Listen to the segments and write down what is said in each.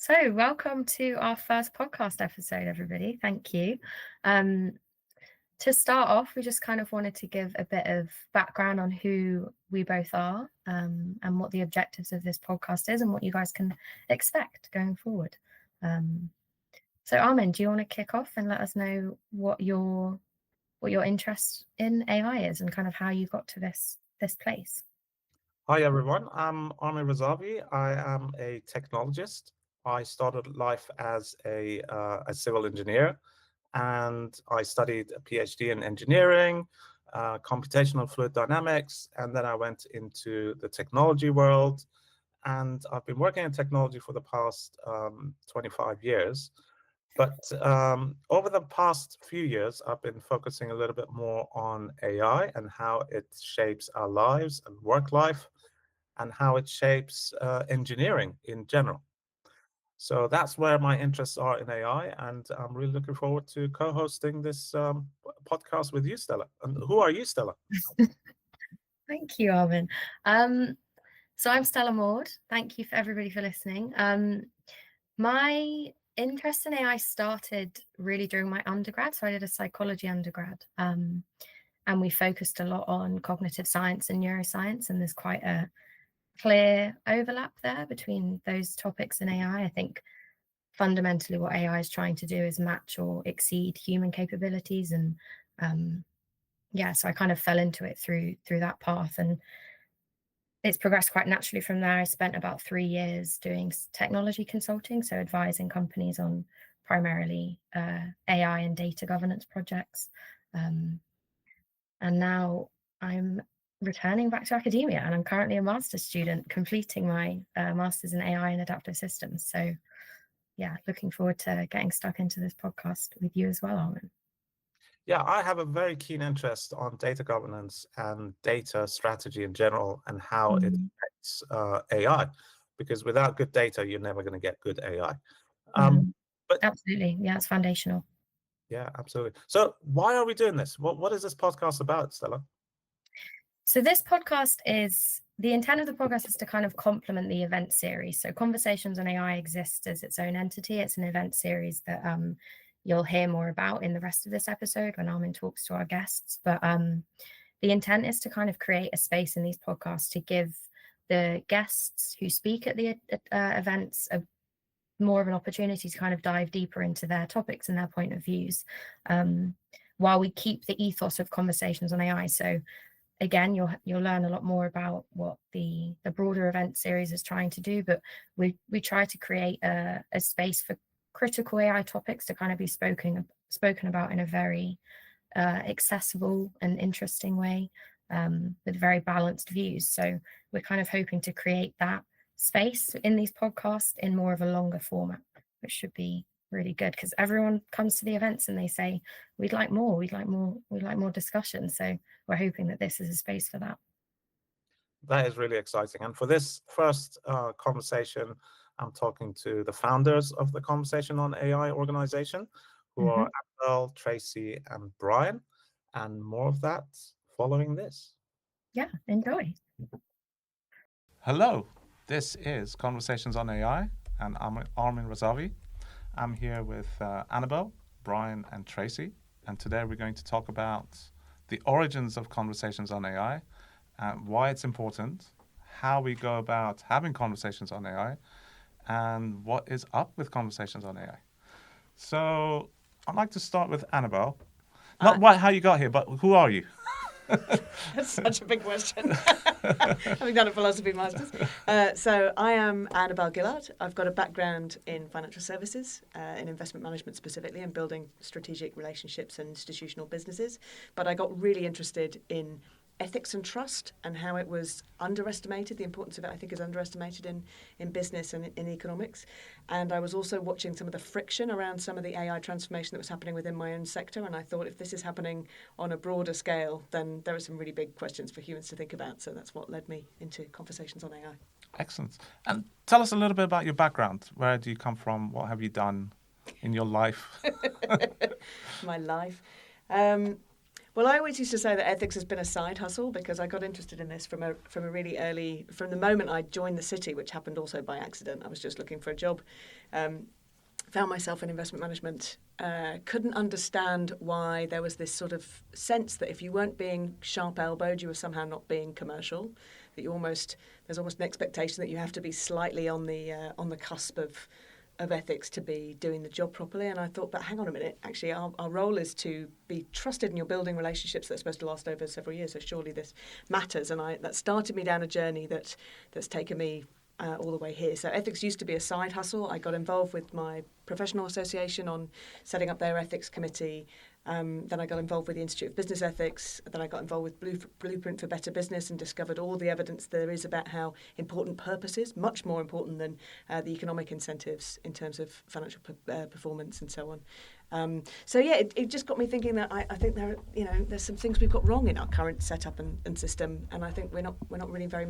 So, welcome to our first podcast episode, everybody. Thank you. Um, to start off, we just kind of wanted to give a bit of background on who we both are and what the objectives of this podcast is and what you guys can expect going forward. Um, so, Armin, do you want to kick off and let us know what your interest in AI is and kind of how you got to this place? Hi everyone, I'm Armin Razavi. I am a technologist. I started life as a civil engineer, and I studied a PhD in engineering, computational fluid dynamics, and then I went into the technology world. And I've been working in technology for the past 25 years. But over the past few years, I've been focusing a little bit more on AI and how it shapes our lives and work life and how it shapes engineering in general. So that's where my interests are in AI, and I'm really looking forward to co-hosting this podcast with you, Stella. And who are you, Stella? Thank you, Armin. Um, so I'm Stella Maud. Thank you for everybody for listening. My interest in AI started really during my undergrad. So I did a psychology undergrad, and we focused a lot on cognitive science and neuroscience. And there's quite a clear overlap there between those topics and AI. I think fundamentally what AI is trying to do is match or exceed human capabilities. And yeah, so I kind of fell into it through that path. And it's progressed quite naturally from there. I spent about 3 years doing technology consulting, so advising companies on primarily AI and data governance projects. And now I'm returning back to academia, and I'm currently a master's student completing my master's in AI and adaptive systems. So, yeah, looking forward to getting stuck into this podcast with you as well, Armin. Yeah, I have a very keen interest on data governance and data strategy in general and how it Mm, affects AI, because without good data, you're never going to get good AI. mhm. But Absolutely. Yeah, it's foundational. yeah, absolutely. So why are we doing this? What is this podcast about, Stella? So this podcast is the intent of the podcast is to kind of complement the event series. So Conversations on AI exists as its own entity. It's an event series that you'll hear more about in the rest of this episode when Armin talks to our guests. But the intent is to kind of create a space in these podcasts to give the guests who speak at the events more of an opportunity to kind of dive deeper into their topics and their point of views, um, while we keep the ethos of Conversations on AI. So again, you'll learn a lot more about what the broader event series is trying to do, but we try to create a space for critical AI topics to kind of be spoken about in a very accessible and interesting way, with very balanced views. So we're kind of hoping to create that space in these podcasts in more of a longer format, which should be really good because everyone comes to the events and they say we'd like more, we'd like more discussion. So we're hoping that this is a space for that. That is really exciting. And for this first conversation, I'm talking to the founders of the Conversation on AI organization, who Hmm. are Annabelle, Tracy, and Brian. And more of that following this. Yeah, enjoy. Hello, this is Conversations on AI, and I'm Armin Razavi. I'm here with Annabelle, Brian, and Tracy, and today we're going to talk about the origins of Conversations on AI, why it's important, how we go about having conversations on AI, and what is up with Conversations on AI. So I'd like to start with Annabelle. Not how you got here, but who are you? That's such a big question. Having done a philosophy master's. So I am Annabelle Gillard. I've got a background in financial services, in investment management specifically, and building strategic relationships and institutional businesses. But I got really interested in ethics and trust and how it was underestimated. The importance of it, I think, is underestimated in business and in economics. And I was also watching some of the friction around some of the AI transformation that was happening within my own sector. And I thought if this is happening on a broader scale, then there are some really big questions for humans to think about. So that's what led me into Conversations on AI. Excellent. And tell us a little bit about your background. Where do you come from? What have you done in your life? My life. Well, I always used to say that ethics has been a side hustle because I got interested in this from a really early, from the moment I joined the city, which happened also by accident. I was just looking for a job, found myself in investment management, couldn't understand why there was this sort of sense that if you weren't being sharp-elbowed, you were somehow not being commercial. That there's almost an expectation that you have to be slightly on the cusp of ethics to be doing the job properly. And I thought, but hang on a minute, actually our role is to be trusted, and you're building relationships that are supposed to last over several years, so surely this matters. And that started me down a journey that's taken me all the way here. So ethics used to be a side hustle. I got involved with my professional association on setting up their ethics committee. Then I got involved with the Institute of Business Ethics. Then I got involved with Blueprint for Better Business and discovered all the evidence there is about how important purpose is, much more important than the economic incentives in terms of financial performance and so on. So yeah, it just got me thinking that I think there's some things we've got wrong in our current setup and system, and I think we're not really very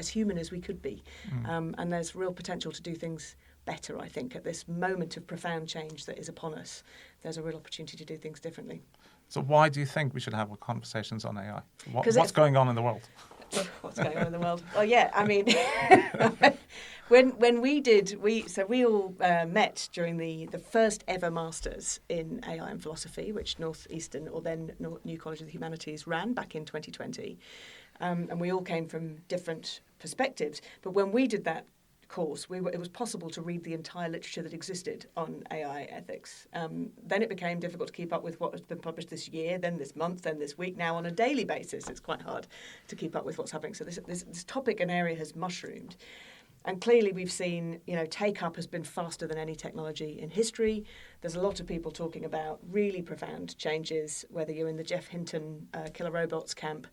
as human as we could be. And there's real potential to do things better, I think, at this moment of profound change that is upon us. There's a real opportunity to do things differently. So why do you think we should have conversations on AI? What's going on in the world? What's going on in the world? Well, yeah, I mean, when we all met during the first ever Masters in AI and Philosophy, which Northeastern, or then New College of the Humanities, ran back in 2020. And we all came from different perspectives. But when we did that course, it was possible to read the entire literature that existed on AI ethics. Then it became difficult to keep up with what has been published this year, then this month, then this week. Now on a daily basis, it's quite hard to keep up with what's happening. So this topic and area has mushroomed. And clearly we've seen, take-up has been faster than any technology in history. There's a lot of people talking about really profound changes, whether you're in the Jeff Hinton killer robots camp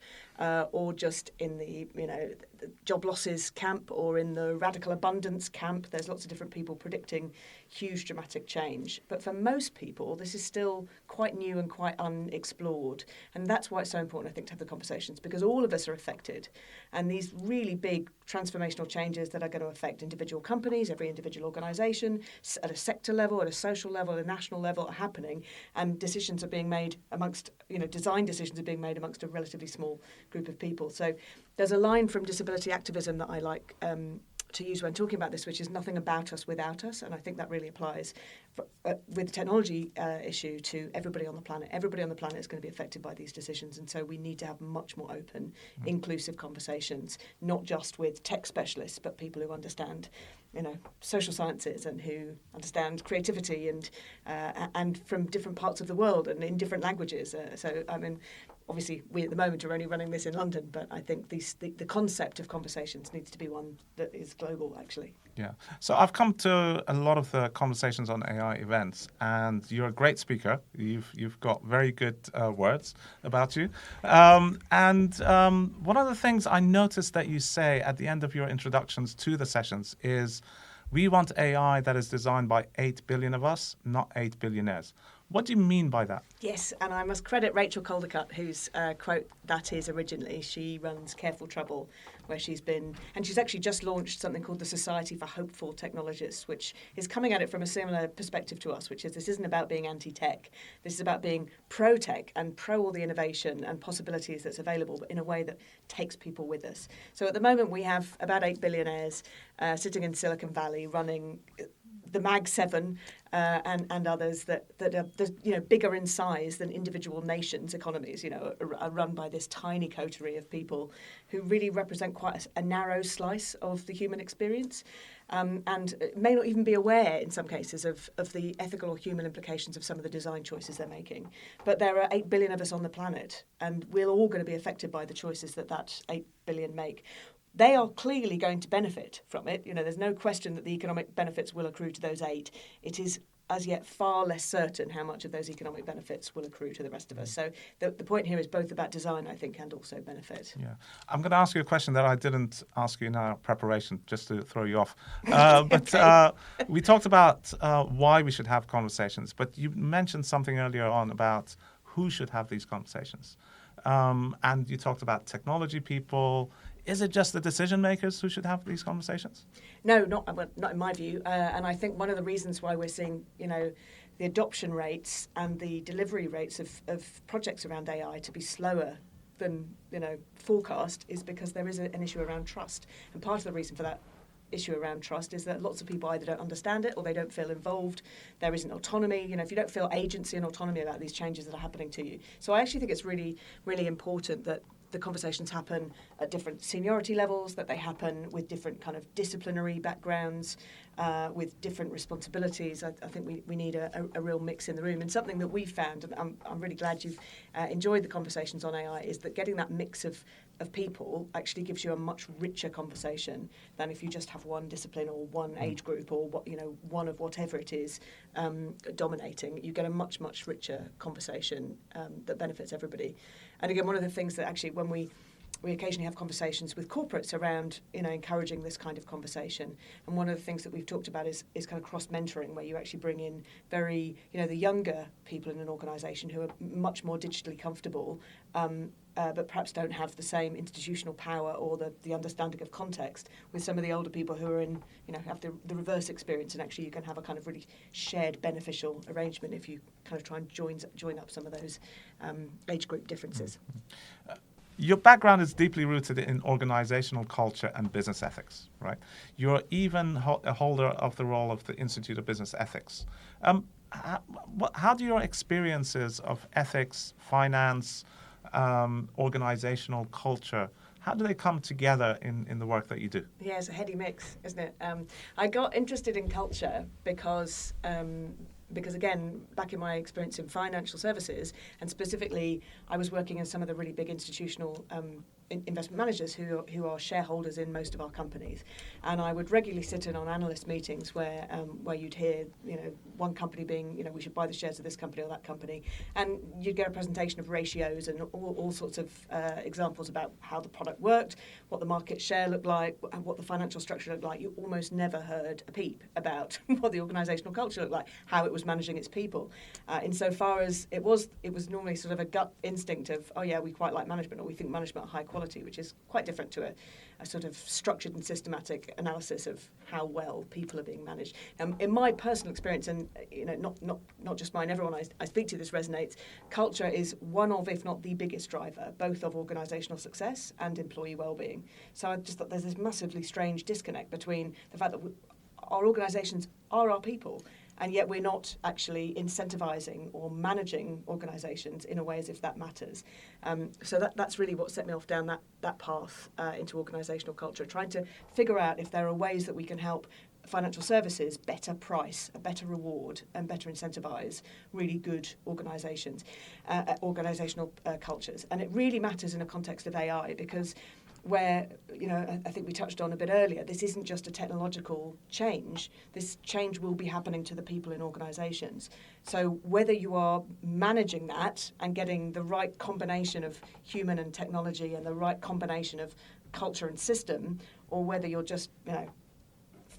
or just in the job losses camp or in the radical abundance camp. There's lots of different people predicting huge dramatic change. But for most people, this is still quite new and quite unexplored. And that's why it's so important, I think, to have the conversations, because all of us are affected. And these really big transformational changes that are going to affect individual companies, every individual organisation, at a sector level, at a social level, at a national level are happening. And decisions are being made design decisions are being made amongst a relatively small group of people. So there's a line from disability activism that I like to use when talking about this, which is nothing about us without us. And I think that really applies with the technology issue to everybody on the planet. Everybody on the planet is going to be affected by these decisions. And so we need to have much more open, inclusive conversations, not just with tech specialists, but people who understand, social sciences and who understand creativity and from different parts of the world and in different languages. Obviously, we at the moment are only running this in London, but I think the concept of conversations needs to be one that is global, actually. Yeah. So I've come to a lot of the conversations on AI events, and you're a great speaker. You've got very good words about you. One of the things I noticed that you say at the end of your introductions to the sessions is, we want AI that is designed by 8 billion of us, not 8 billionaires. What do you mean by that? Yes, and I must credit Rachel Caldercutt, whose quote that is originally. She runs Careful Trouble, where she's actually just launched something called the Society for Hopeful Technologists, which is coming at it from a similar perspective to us, which is this isn't about being anti-tech. This is about being pro-tech and pro all the innovation and possibilities that's available, but in a way that takes people with us. So at the moment we have about 8 billionaires sitting in Silicon Valley running the Mag 7 and others that are bigger in size than individual nations' economies, are run by this tiny coterie of people who really represent quite a narrow slice of the human experience, and may not even be aware in some cases of the ethical or human implications of some of the design choices they're making. But there are 8 billion of us on the planet, and we're all going to be affected by the choices that 8 billion make. They are clearly going to benefit from it. There's no question that the economic benefits will accrue to those 8. It is as yet far less certain how much of those economic benefits will accrue to the rest of us. So the point here is both about design, I think, and also benefit. Yeah. I'm going to ask you a question that I didn't ask you in our preparation, just to throw you off. We talked about why we should have conversations, but you mentioned something earlier on about who should have these conversations. And you talked about technology people. Is it just the decision makers who should have these conversations? No, not in my view. And I think one of the reasons why we're seeing, the adoption rates and the delivery rates of projects around AI to be slower than forecast is because there is an issue around trust. And part of the reason for that issue around trust is that lots of people either don't understand it or they don't feel involved. There isn't autonomy. If you don't feel agency and autonomy about these changes that are happening to you. So I actually think it's really, really important that the conversations happen at different seniority levels, that they happen with different kind of disciplinary backgrounds, with different responsibilities. I think we need a real mix in the room. And something that we've found, and I'm really glad you've enjoyed the conversations on AI, is that getting that mix of people actually gives you a much richer conversation than if you just have one discipline or one age group or one of whatever it is dominating. You get a much, much richer conversation that benefits everybody. And again, one of the things that actually when we occasionally have conversations with corporates around, encouraging this kind of conversation. And one of the things that we've talked about is kind of cross-mentoring, where you actually bring in very, the younger people in an organisation who are much more digitally comfortable, but perhaps don't have the same institutional power or the understanding of context with some of the older people who are in, have the reverse experience. And actually you can have a kind of really shared beneficial arrangement if you kind of try and join up some of those age group differences. Your background is deeply rooted in organizational culture and business ethics, right? You're even a holder of the role of the Institute of Business Ethics. How do your experiences of ethics, finance, organizational culture, how do they come together in the work that you do? Yeah, it's a heady mix, isn't it? I got interested in culture because again, back in my experience in financial services, and specifically, I was working in some of the really big institutional investment managers who are shareholders in most of our companies, and I would regularly sit in on analyst meetings where you'd hear one company being we should buy the shares of this company or that company, and you'd get a presentation of ratios and all sorts of examples about how the product worked, what the market share looked like, and what the financial structure looked like. You almost never heard a peep about what the organisational culture looked like, how it was managing its people, insofar as it was normally sort of a gut instinct of, oh yeah, we quite like management, or we think management are high quality, which is quite different to a sort of structured and systematic analysis of how well people are being managed. In my personal experience, and not just mine, everyone I speak to, this resonates. Culture is one of, if not the biggest driver, both of organisational success and employee well-being. So I just thought there's this massively strange disconnect between the fact that our organisations are our people, and yet we're not actually incentivising or managing organisations in a way as if that matters. So that's really what set me off down that path into organisational culture, trying to figure out if there are ways that we can help financial services better price, a better reward, and better incentivise really good organisations, organisational cultures. And it really matters in a context of AI because where, I think we touched on a bit earlier, this isn't just a technological change. This change will be happening to the people in organisations. So whether you are managing that and getting the right combination of human and technology and the right combination of culture and system, or whether you're just,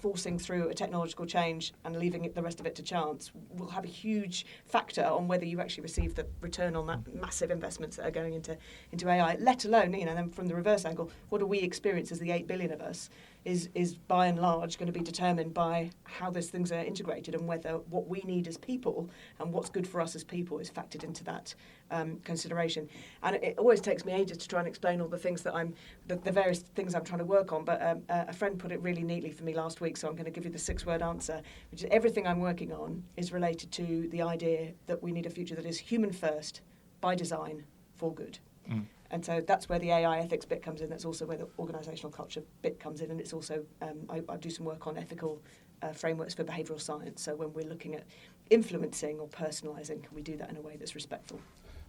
forcing through a technological change and leaving the rest of it to chance, will have a huge factor on whether you actually receive the return on that massive investments that are going into AI, let alone, then from the reverse angle, what do we experience as the 8 billion of us is by and large going to be determined by how those things are integrated and whether what we need as people and what's good for us as people is factored into that consideration. And it always takes me ages to try and explain all the things that the various things I'm trying to work on, but a friend put it really neatly for me last week, so I'm going to give you the 6-word answer, which is everything I'm working on is related to the idea that we need a future that is human first, by design, for good. And so that's where the AI ethics bit comes in. That's also where the organisational culture bit comes in. And it's also, I do some work on ethical frameworks for behavioural science. So when we're looking at influencing or personalising, can we do that in a way that's respectful?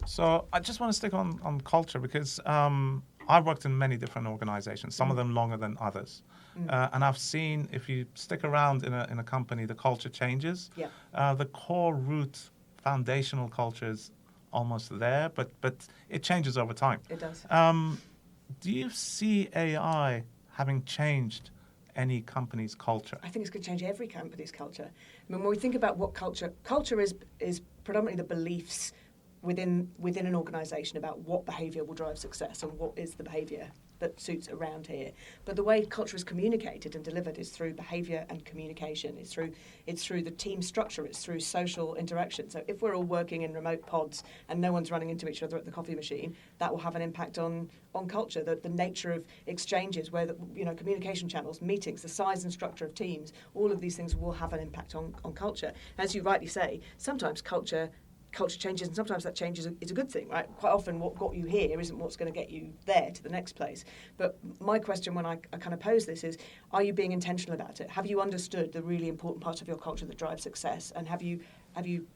So I just want to stick on culture because I've worked in many different organisations, some of them longer than others. And I've seen if you stick around in a company, the culture changes. Yeah. The core root foundational culture is almost there, but it changes over time. It does. Do you see AI having changed any company's culture? I think it's going to change every company's culture. I mean, when we think about what culture is predominantly the beliefs within an organisation about what behaviour will drive success and what is the behaviour that suits around here. But the way culture is communicated and delivered is through behaviour and communication. It's through the team structure. It's through social interaction. So if we're all working in remote pods and no one's running into each other at the coffee machine, that will have an impact on culture. The nature of exchanges, where communication channels, meetings, the size and structure of teams, all of these things will have an impact on culture. As you rightly say, sometimes culture changes, and sometimes that change is a good thing, right? Quite often what got you here isn't what's going to get you there to the next place. But my question when I kind of pose this is, are you being intentional about it? Have you understood the really important parts of your culture that drive success? And have you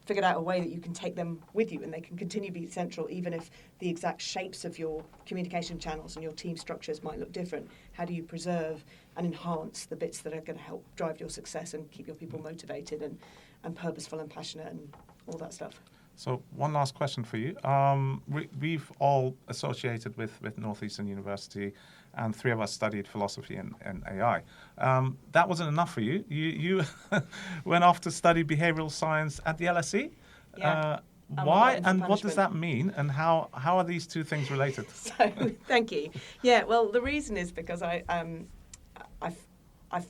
figured out a way that you can take them with you and they can continue to be central even if the exact shapes of your communication channels and your team structures might look different? How do you preserve and enhance the bits that are going to help drive your success and keep your people motivated and purposeful and passionate and all that stuff? So one last question for you. We've all associated with Northeastern University, and 3 of us studied philosophy and AI. That wasn't enough for you. You went off to study behavioral science at the LSE. Yeah. Why and what does that mean, and how are these two things related? So, thank you. Yeah, well, the reason is because I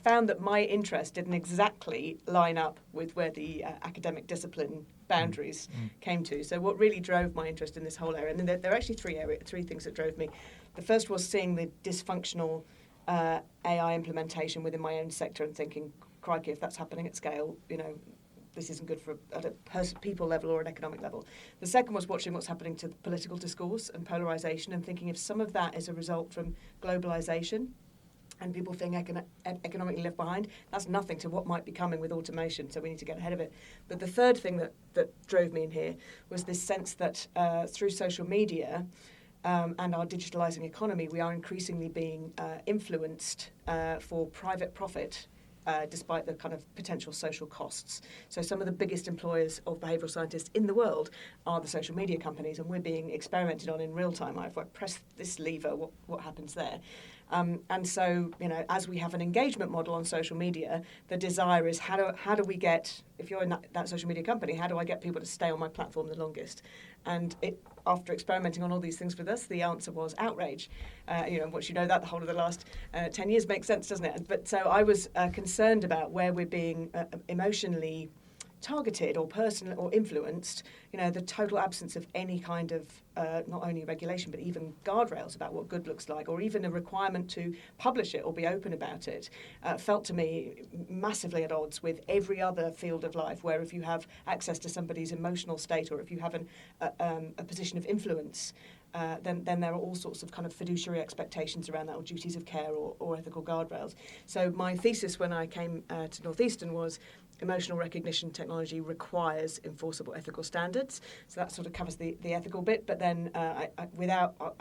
found that my interest didn't exactly line up with where the academic discipline boundaries came to. So what really drove my interest in this whole area, and there are actually three things that drove me. The first was seeing the dysfunctional AI implementation within my own sector and thinking, crikey, if that's happening at scale, this isn't good at a people level or an economic level. The second was watching what's happening to political discourse and polarisation and thinking if some of that is a result from globalisation and people feeling economically left behind, that's nothing to what might be coming with automation, so we need to get ahead of it. But the third thing that drove me in here was this sense that through social media and our digitalising economy, we are increasingly being influenced for private profit, despite the kind of potential social costs. So some of the biggest employers of behavioural scientists in the world are the social media companies, and we're being experimented on in real time. If I press this lever, what happens there? And so, as we have an engagement model on social media, the desire is how do we get, if you're in that social media company, how do I get people to stay on my platform the longest? And after experimenting on all these things with us, the answer was outrage. Once you know that, the whole of the last 10 years makes sense, doesn't it? But so I was concerned about where we're being emotionally targeted or personal or influenced, the total absence of any kind of not only regulation but even guardrails about what good looks like, or even a requirement to publish it or be open about it, felt to me massively at odds with every other field of life, where if you have access to somebody's emotional state or if you have a position of influence, then there are all sorts of kind of fiduciary expectations around that, or duties of care or ethical guardrails. So my thesis when I came to Northeastern was emotional recognition technology requires enforceable ethical standards. So that sort of covers the ethical bit. But then I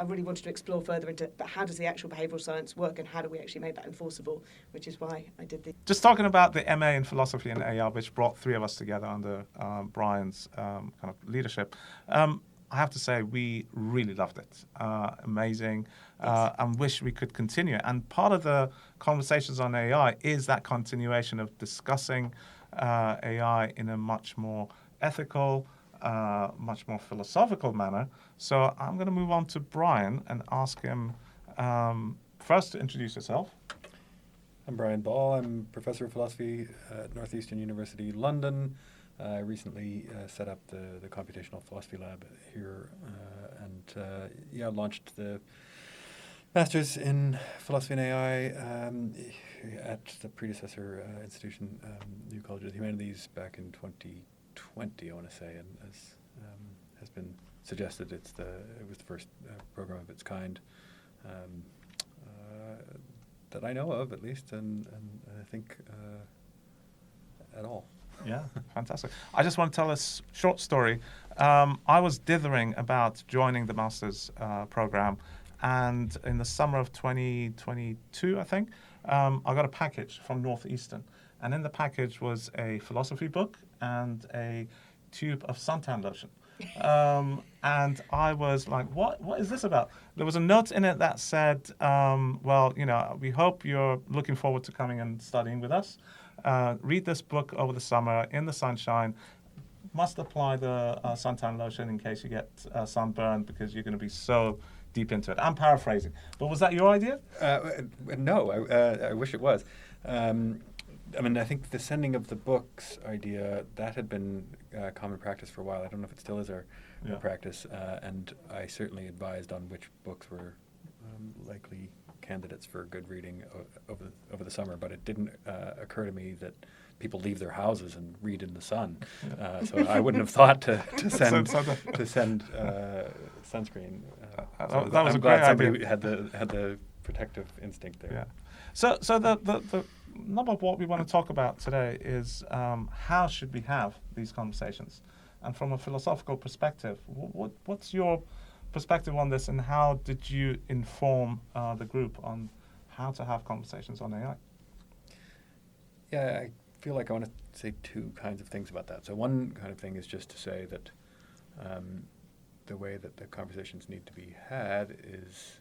really wanted to explore further into how does the actual behavioural science work and how do we actually make that enforceable, which is why I did the... Just talking about the MA in philosophy and AI, which brought 3 of us together under Brian's kind of leadership. I have to say, we really loved it. Amazing. And wish we could continue. And part of the conversations on AI is that continuation of discussing AI in a much more ethical, much more philosophical manner. So I'm going to move on to Brian and ask him first to introduce yourself. I'm Brian Ball. I'm Professor of Philosophy at Northeastern University, London. I recently set up the Computational Philosophy Lab here and launched the Masters in Philosophy and AI at the predecessor institution, New College of the Humanities, back in 2020, I want to say, and as has been suggested, it was the first program of its kind that I know of, at least, and I think at all. Yeah, fantastic. I just want to tell a short story. I was dithering about joining the master's program, and in the summer of 2022, I think, I got a package from Northeastern, and in the package was a philosophy book and a tube of suntan lotion. And I was like, what is this about? There was a note in it that said, we hope you're looking forward to coming and studying with us. Read this book over the summer in the sunshine. Must apply the suntan lotion in case you get sunburned, because you're going to be so deep into it. I'm paraphrasing, but was that your idea? No, I wish it was. I mean, I think the sending of the books idea, that had been common practice for a while. I don't know if it still is our practice. And I certainly advised on which books were likely candidates for good reading over the summer. But it didn't occur to me that people leave their houses and read in the sun. So I wouldn't have thought to send sunscreen. So that was I'm a glad great somebody idea. had the protective instinct there. Yeah. So the number of what we want to talk about today is how should we have these conversations, and from a philosophical perspective, what's your perspective on this, and how did you inform the group on how to have conversations on AI? Yeah, I feel like I want to say two kinds of things about that. So one kind of thing is just to say that the way that the conversations need to be had is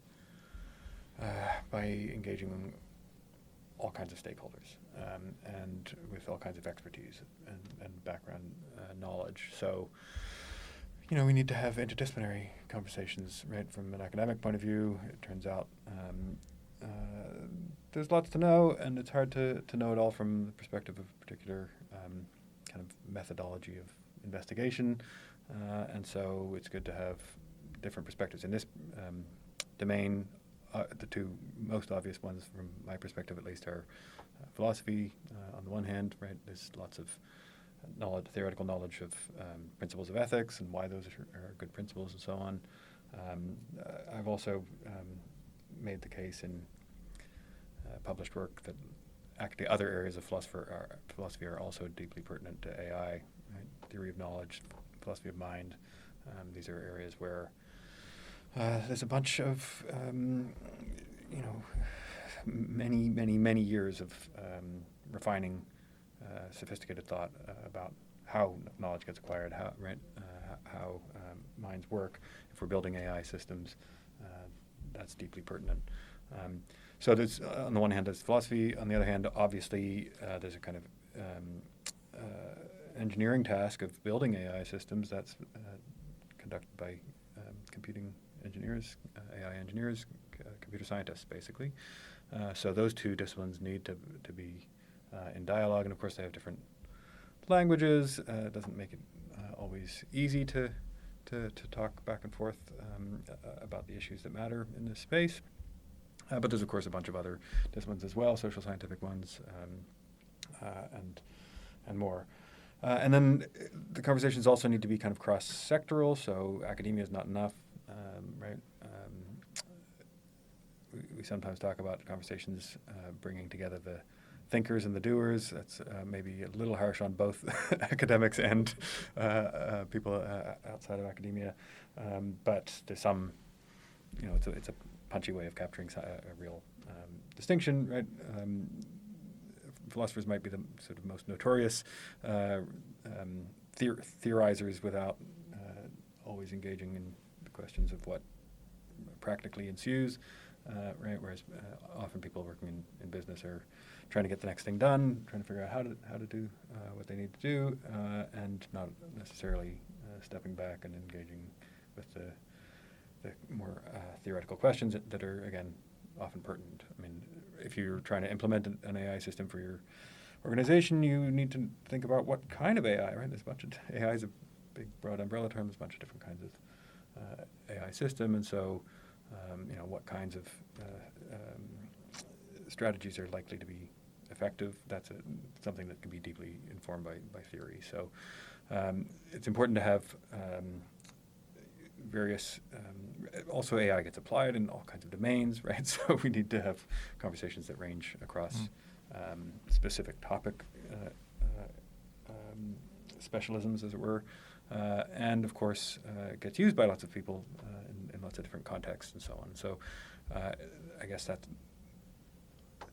by engaging all kinds of stakeholders and with all kinds of expertise and background knowledge. So, we need to have interdisciplinary conversations, right? From an academic point of view, it turns out there's lots to know, and it's hard to know it all from the perspective of a particular kind of methodology of investigation. And so it's good to have different perspectives. In this domain, the two most obvious ones, from my perspective at least, are philosophy on the one hand, right? There's lots of theoretical knowledge of principles of ethics and why those are good principles and so on. I've also made the case in published work that actually other areas of philosophy are also deeply pertinent to AI, right? Theory of knowledge, philosophy of mind. These are areas where there's a bunch of, many years of refining sophisticated thought about how knowledge gets acquired, how minds work. If we're building AI systems, that's deeply pertinent. So there's, on the one hand, there's philosophy. On the other hand, obviously, there's a kind of engineering task of building AI systems that's conducted by computing engineers, AI engineers, computer scientists, basically. So those two disciplines need to be in dialogue, and of course they have different languages. It doesn't make it always easy to talk back and forth about the issues that matter in this space. But there's, of course, a bunch of other disciplines as well, social scientific ones, and more. And then the conversations also need to be kind of cross-sectoral, so academia is not enough, right? We sometimes talk about conversations bringing together the thinkers and the doers. That's maybe a little harsh on both academics and people outside of academia. But there's some, it's a punchy way of capturing a real distinction, right? Philosophers might be the sort of most notorious theorizers without always engaging in the questions of what practically ensues, right? Whereas often people working in business are trying to get the next thing done, trying to figure out how to do what they need to do, and not necessarily stepping back and engaging with the more theoretical questions that are, again, often pertinent. I mean, if you're trying to implement an AI system for your organization, you need to think about what kind of AI, right? There's a bunch of AI is a big, broad umbrella term. There's a bunch of different kinds of AI system, and so what kinds of strategies are likely to be effective. That's something that can be deeply informed by theory. So it's important to have various, also AI gets applied in all kinds of domains, right? So we need to have conversations that range across specific topic specialisms, as it were. And of course, it gets used by lots of people in lots of different contexts and so on. So I guess that's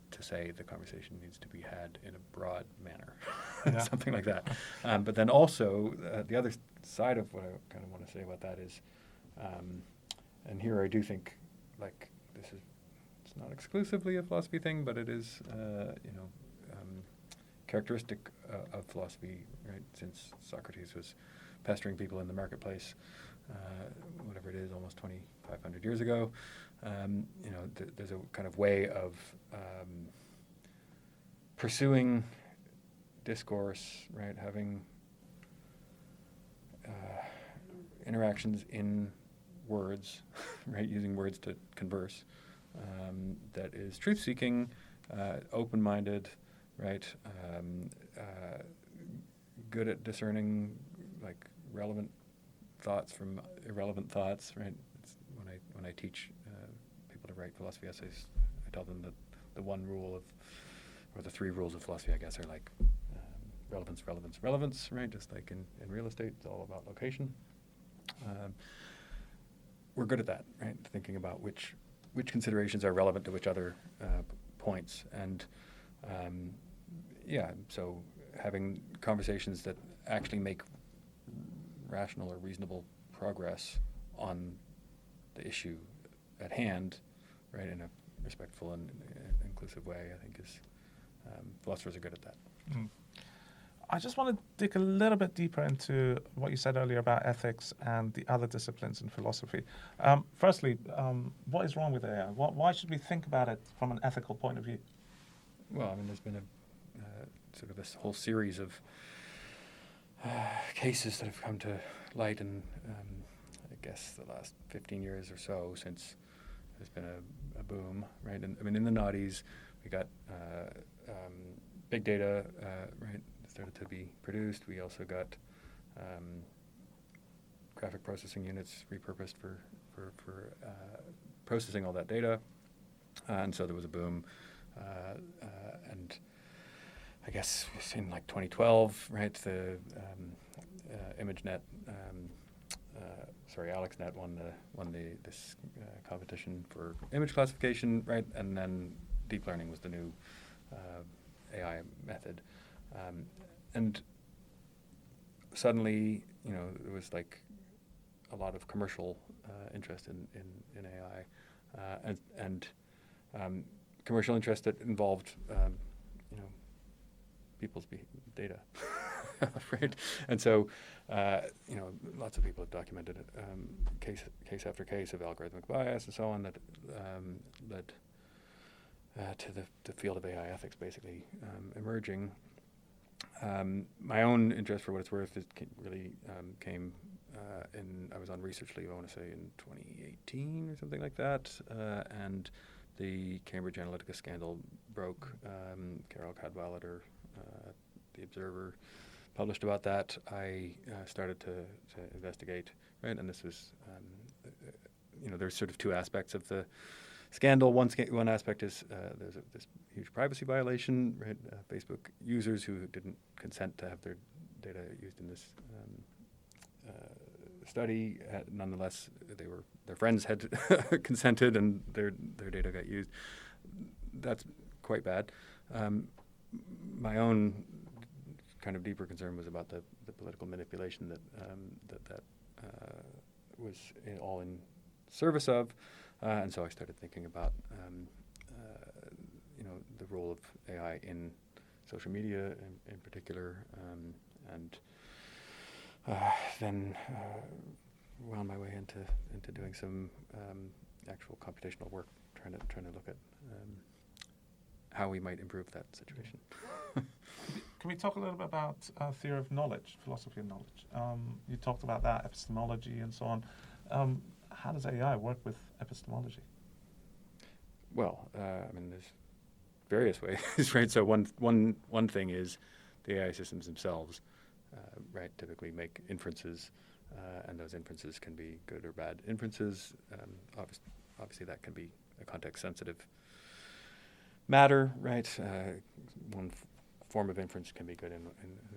to say the conversation needs to be had in a broad manner, something like that. But then also, the other side of what I kind of want to say about that is, and here I do think, like, it's not exclusively a philosophy thing, but it is, characteristic of philosophy, right? Since Socrates was pestering people in the marketplace whatever it is, almost 2,500 years ago. There's a kind of way of pursuing discourse, right? Having interactions in words, right? Using words to converse. That is truth-seeking, open-minded, right? Good at discerning like relevant thoughts from irrelevant thoughts, right? When I teach people to write philosophy essays, I tell them that the one rule of, or the three rules of philosophy, I guess, are like relevance, relevance, relevance, right? Just like in real estate, it's all about location. We're good at that, right? Thinking about which considerations are relevant to which other points, and so having conversations that actually make rational or reasonable progress on the issue at hand, right, in a respectful and inclusive way, I think is philosophers are good at that. Mm. I just want to dig a little bit deeper into what you said earlier about ethics and the other disciplines in philosophy. Firstly, what is wrong with AI? Why should we think about it from an ethical point of view? Well, I mean, there's been a sort of this whole series of cases that have come to light in, I guess, the last 15 years or so, since there's been a boom, right? And I mean, in the noughties, we got big data, right, started to be produced. We also got graphic processing units repurposed for processing all that data, and so there was a boom. And I guess in like 2012, right, the ImageNet, AlexNet won this competition for image classification, right, and then deep learning was the new AI method, and suddenly, there was like a lot of commercial interest in AI, and commercial interest that involved, people's data, right? And so, lots of people have documented case after case of algorithmic bias and so on that led to the field of AI ethics basically emerging. My own interest, for what it's worth, really came I was on research leave, I want to say in 2018 or something like that, and the Cambridge Analytica scandal broke. Carol Cadwallader, The Observer, published about that. I started to investigate, right? And this was, there's sort of two aspects of the scandal. One aspect is there's this huge privacy violation, right? Facebook users who didn't consent to have their data used in this study, nonetheless, their friends had consented, and their data got used. That's quite bad. My own kind of deeper concern was about the political manipulation that was all in service of, and so I started thinking about the role of AI in social media in particular, and then wound my way into doing some actual computational work, trying to look at how we might improve that situation. Can we talk a little bit about theory of knowledge, philosophy of knowledge? You talked about that, epistemology and so on. How does AI work with epistemology? Well, there's various ways, right? So one thing is the AI systems themselves, right, typically make inferences, and those inferences can be good or bad inferences. Obviously, that can be a context-sensitive matter, right? One form of inference can be good in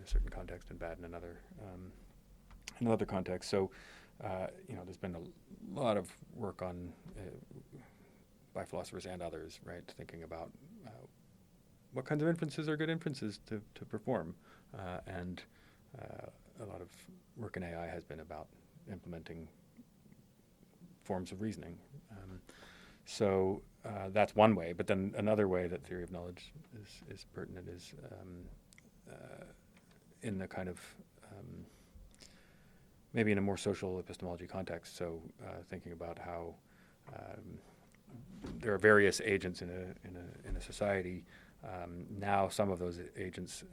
a certain context and bad in another context. So, there's been a lot of work on by philosophers and others, right, thinking about what kinds of inferences are good inferences to perform, and a lot of work in AI has been about implementing forms of reasoning. So that's one way, but then another way that theory of knowledge is pertinent is in the kind of maybe in a more social epistemology context. So thinking about how there are various agents in a society. Now some of those agents,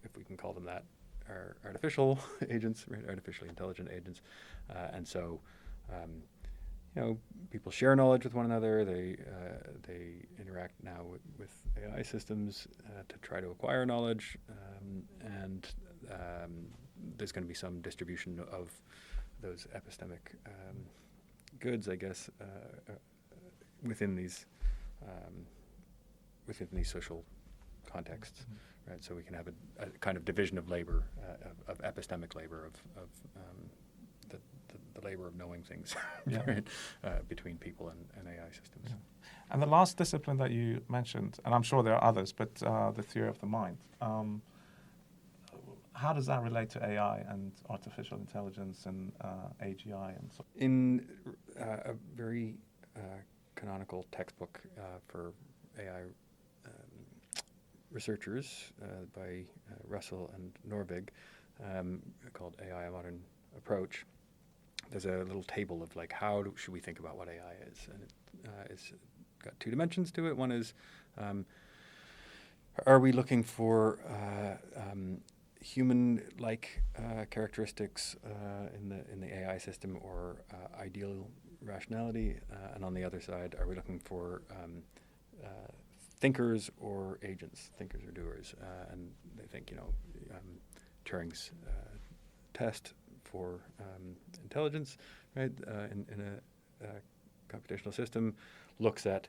if we can call them that, are artificial agents, right? Artificially intelligent agents, and so people share knowledge with one another. They interact now with AI systems to try to acquire knowledge, and there's going to be some distribution of those epistemic goods, I guess, within these social contexts, right? So we can have a kind of division of labor, of epistemic labor, of the labor of knowing things, right? Between people and AI systems. Yeah. And the last discipline that you mentioned, and I'm sure there are others, but the theory of the mind. How does that relate to AI and artificial intelligence and AGI and so? In a very canonical textbook for AI researchers by Russell and Norvig, called AI: A Modern Approach, there's a little table of like how should we think about what AI is, and it's got two dimensions to it. One is, are we looking for human-like characteristics in the AI system, or ideal rationality? And on the other side, are we looking for thinkers or agents, thinkers or doers? And they think, Turing's test for intelligence, right, in a computational system, looks at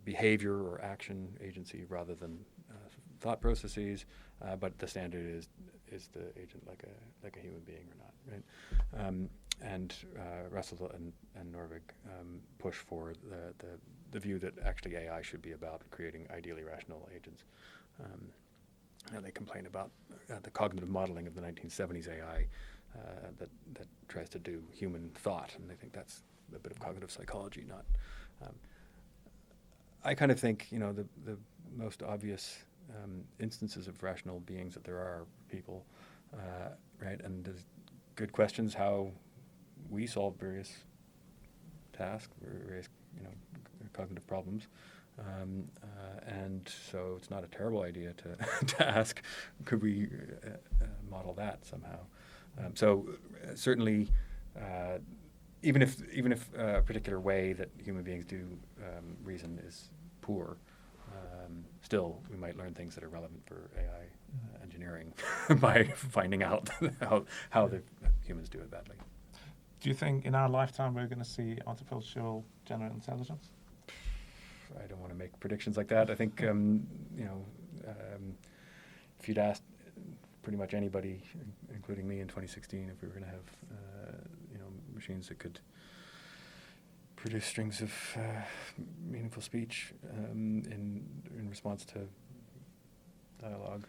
behavior or action agency rather than thought processes, but the standard is the agent like a human being or not, right? And Russell and Norvig push for the view that actually AI should be about creating ideally rational agents. And they complain about the cognitive modeling of the 1970s AI that tries to do human thought, and they think that's a bit of cognitive psychology, not. I kind of think, the most obvious instances of rational beings that there are people, right? And there's good questions how we solve various tasks, various, cognitive problems. And so it's not a terrible idea to ask, could we model that somehow? So certainly, even if a particular way that human beings do reason is poor, still we might learn things that are relevant for AI engineering by finding out how the humans do it badly. Do you think in our lifetime we're going to see artificial general intelligence? I don't want to make predictions like that. I think, if you'd asked pretty much anybody, including me in 2016, if we were going to have, machines that could produce strings of meaningful speech in response to dialogue,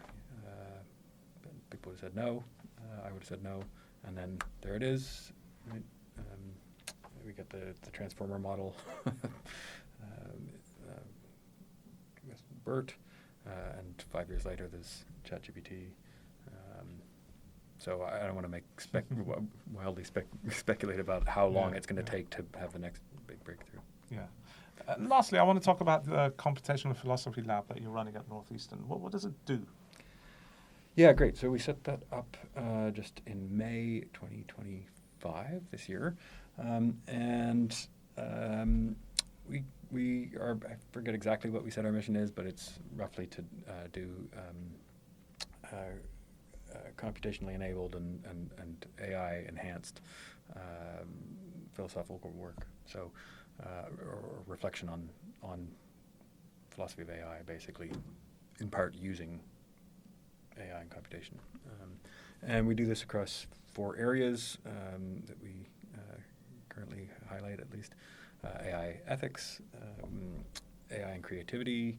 people would have said no. I would have said no. And then there it is. Right? We get the transformer model. BERT, and 5 years later there's ChatGPT. So I don't want to make wildly speculate about how long it's going to take to have the next big breakthrough. Yeah. Lastly, I want to talk about the computational philosophy lab that you're running at Northeastern. What does it do? Yeah, great. So we set that up just in May 2025 this year, and we are, I forget exactly what we said our mission is, but it's roughly to do computationally enabled and AI enhanced philosophical work. So or reflection on philosophy of AI, basically, in part using AI and computation. And we do this across 4 areas that we currently highlight, at least. AI ethics, AI and creativity,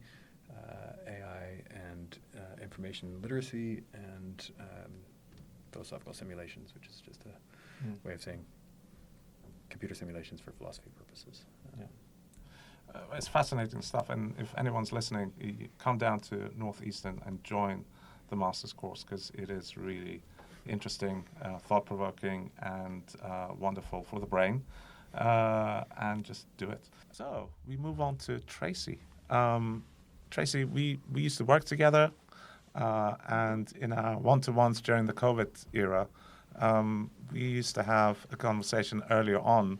AI and information literacy, and philosophical simulations, which is just a way of saying computer simulations for philosophy purposes. It's fascinating stuff, and if anyone's listening, you come down to Northeastern and join the master's course, because it is really interesting, thought-provoking, and wonderful for the brain. And just do it. So we move on to Tracy. Tracy, we used to work together, and in our one-to-ones during the COVID era, we used to have a conversation earlier on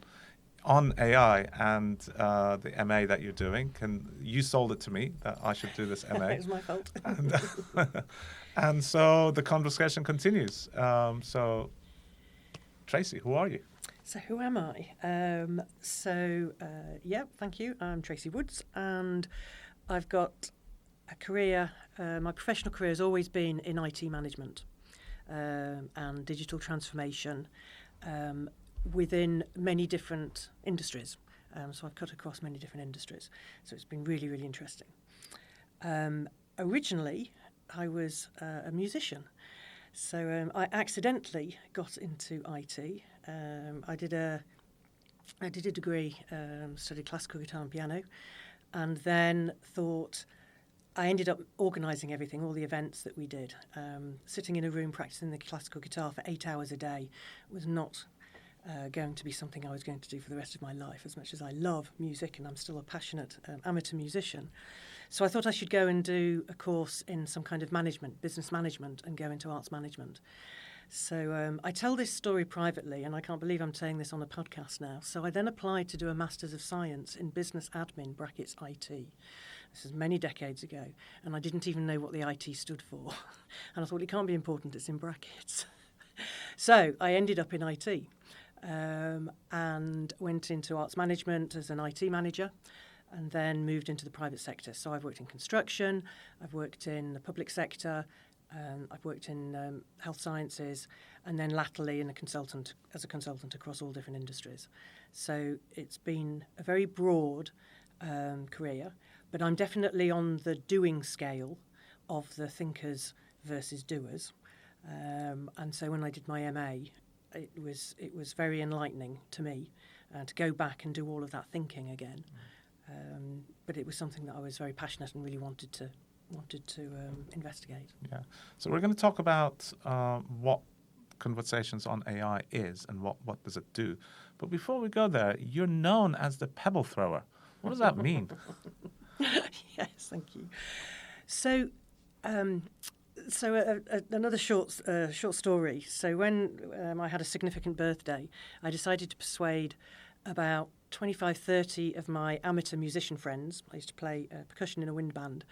AI and the MA that you're doing. You sold it to me that I should do this MA. It was my fault. And so the conversation continues. So, Tracy, who are you? So who am I? Thank you. I'm Tracy Woods, and I've got a career. My professional career has always been in IT management and digital transformation within many different industries. So I've cut across many different industries. So it's been really, really interesting. Originally, I was a musician. So I accidentally got into IT. I did a degree, studied classical guitar and piano, and then thought I ended up organising everything, all the events that we did. Sitting in a room practising the classical guitar for 8 hours a day was not going to be something I was going to do for the rest of my life, as much as I love music and I'm still a passionate amateur musician. So I thought I should go and do a course in some kind of management, business management, and go into arts management. So I tell this story privately, and I can't believe I'm saying this on a podcast now. So I then applied to do a Masters of Science in Business Admin, brackets IT. This is many decades ago, and I didn't even know what the IT stood for. And I thought, it can't be important, it's in brackets. So I ended up in IT and went into arts management as an IT manager, and then moved into the private sector. So I've worked in construction, I've worked in the public sector, I've worked in health sciences, and then latterly as a consultant across all different industries. So it's been a very broad career, but I'm definitely on the doing scale of the thinkers versus doers. And so when I did my MA, it was very enlightening to me to go back and do all of that thinking again. But it was something that I was very passionate and really wanted to investigate. Yeah. So we're going to talk about what Conversations on AI is and what does it do. But before we go there, you're known as the pebble thrower. What does that mean? Yes, thank you. So, another short story. So when I had a significant birthday, I decided to persuade about 25, 30 of my amateur musician friends, I used to play percussion in a wind band,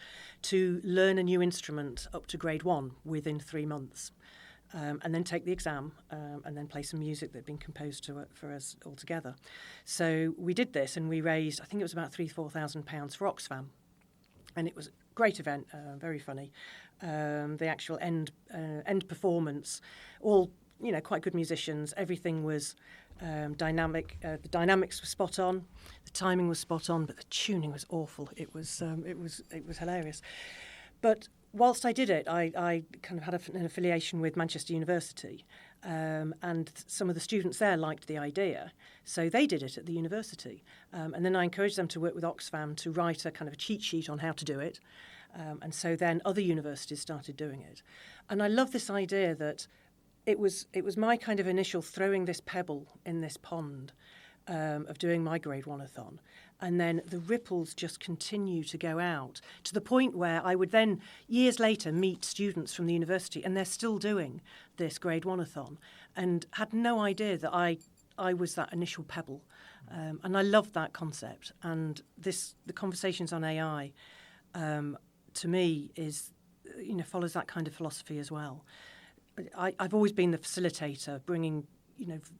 to learn a new instrument up to grade 1 within 3 months. And then take the exam and then play some music that had been composed for us all together. So we did this and we raised, I think it was about £3,000-4,000 for Oxfam. And it was a great event, very funny. The actual end performance, all quite good musicians. Everything was dynamic. The dynamics were spot on, the timing was spot on, but the tuning was awful. It was hilarious. But whilst I did it, I kind of had an affiliation with Manchester University, and some of the students there liked the idea, so they did it at the university. And then I encouraged them to work with Oxfam to write a kind of a cheat sheet on how to do it. And so then other universities started doing it. And I love this idea that it was my kind of initial throwing this pebble in this pond of doing my grade 1-a-thon. And then the ripples just continue to go out to the point where I would then, years later, meet students from the university and they're still doing this grade 1-a-thon and had no idea that I was that initial pebble. And I loved that concept. And the Conversations on AI, to me, follows that kind of philosophy as well. I've always been the facilitator, bringing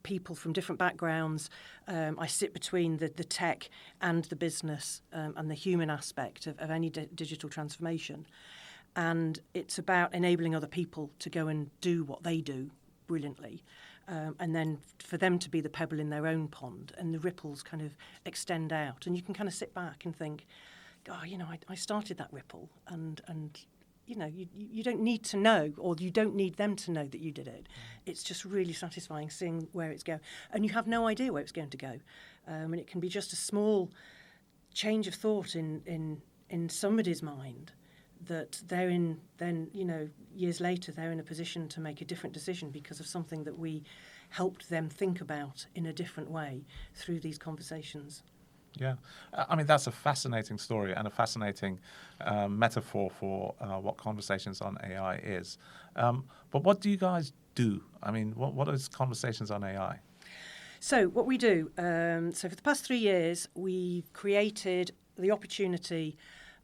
people from different backgrounds. I sit between the tech and the business and the human aspect of any digital transformation. And it's about enabling other people to go and do what they do brilliantly. And then for them to be the pebble in their own pond, and the ripples kind of extend out. And you can kind of sit back and think, I started that ripple, and you don't need to know, or you don't need them to know that you did it. It's just really satisfying seeing where it's going. And you have no idea where it's going to go. And it can be just a small change of thought in somebody's mind that they're in, then, years later, they're in a position to make a different decision because of something that we helped them think about in a different way through these conversations. Yeah, I mean, that's a fascinating story and a fascinating metaphor for what Conversations on AI is. But what do you guys do? I mean, what is Conversations on AI? So what we do, so for the past 3 years, we've created the opportunity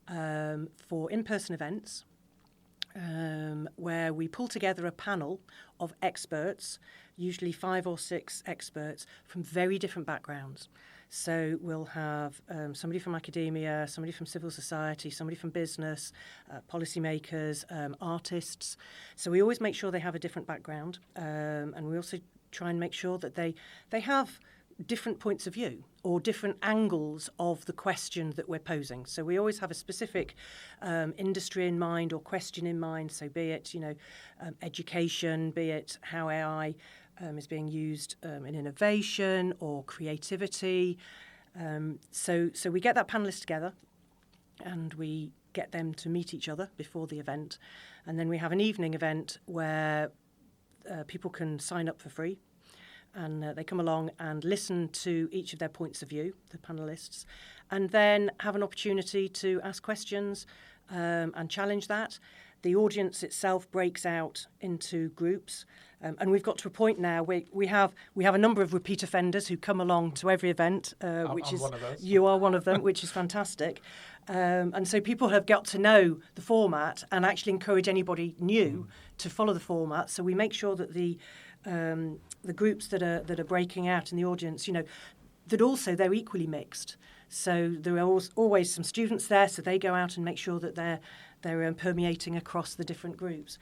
for in-person events where we pull together a panel of experts, usually 5 or 6 experts from very different backgrounds. So we'll have somebody from academia, somebody from civil society, somebody from business, policymakers, artists. So we always make sure they have a different background, and we also try and make sure that they have different points of view or different angles of the question that we're posing. So we always have a specific industry in mind or question in mind. So be it, education, be it how AI is being used in innovation or creativity. So we get that panelist together and we get them to meet each other before the event. And then we have an evening event where people can sign up for free. And they come along and listen to each of their points of view, the panellists, and then have an opportunity to ask questions and challenge that. The audience itself breaks out into groups, and we've got to a point now where we have a number of repeat offenders who come along to every event, which I'm one of those. You are one of them, which is fantastic. And so people have got to know the format and actually encourage anybody new to follow the format. So we make sure that the groups that are breaking out in the audience, that also they're equally mixed. So there are always some students there, so they go out and make sure that they're permeating across the different groups.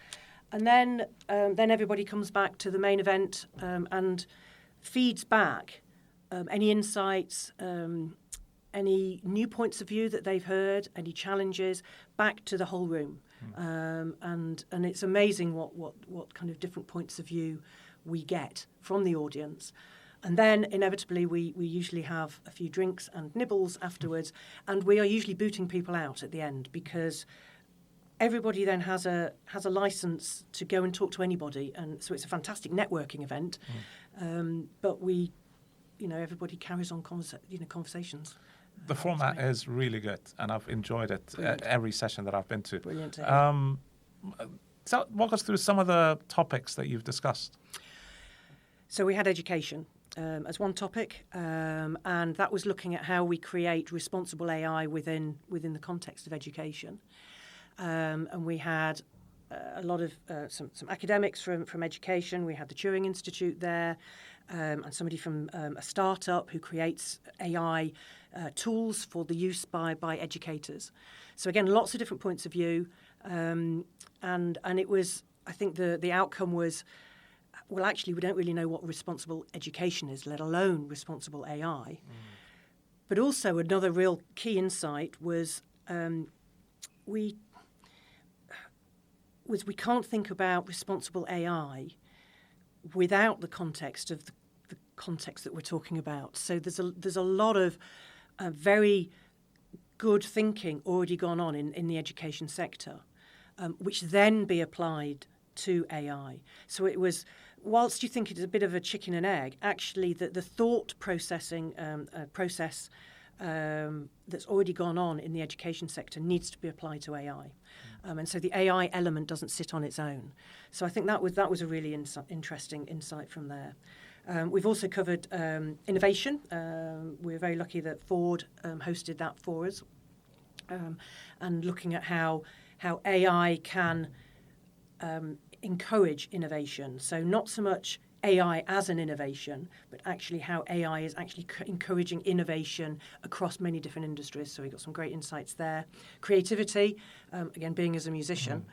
And then everybody comes back to the main event and feeds back any insights, any new points of view that they've heard, any challenges, back to the whole room. And it's amazing what kind of different points of view we get from the audience. And then inevitably we usually have a few drinks and nibbles afterwards, and we are usually booting people out at the end because everybody then has a license to go and talk to anybody, and so it's a fantastic networking event. But everybody carries on conversations. The format is really good, and I've enjoyed it every session that I've been to. Brilliant. So walk us through some of the topics that you've discussed. So we had education as one topic, and that was looking at how we create responsible AI within the context of education. And we had a lot of some academics from education. We had the Turing Institute there, and somebody from a startup who creates AI tools for the use by educators. So again, lots of different points of view, and it was, I think the outcome was, well, actually, we don't really know what responsible education is, let alone responsible AI. But also another real key insight was we can't think about responsible AI without the context of the context that we're talking about. So there's a lot of very good thinking already gone on in the education sector, which then be applied to AI. So it was, whilst you think it's a bit of a chicken and egg, actually the thought processing process that's already gone on in the education sector needs to be applied to AI. And so the AI element doesn't sit on its own. So I think that was a really interesting insight from there. We've also covered innovation. We're very lucky that Ford hosted that for us, and looking at how AI can encourage innovation. So not so much AI as an innovation, but actually how AI is actually encouraging innovation across many different industries. So we got some great insights there. Creativity, again, being as a musician,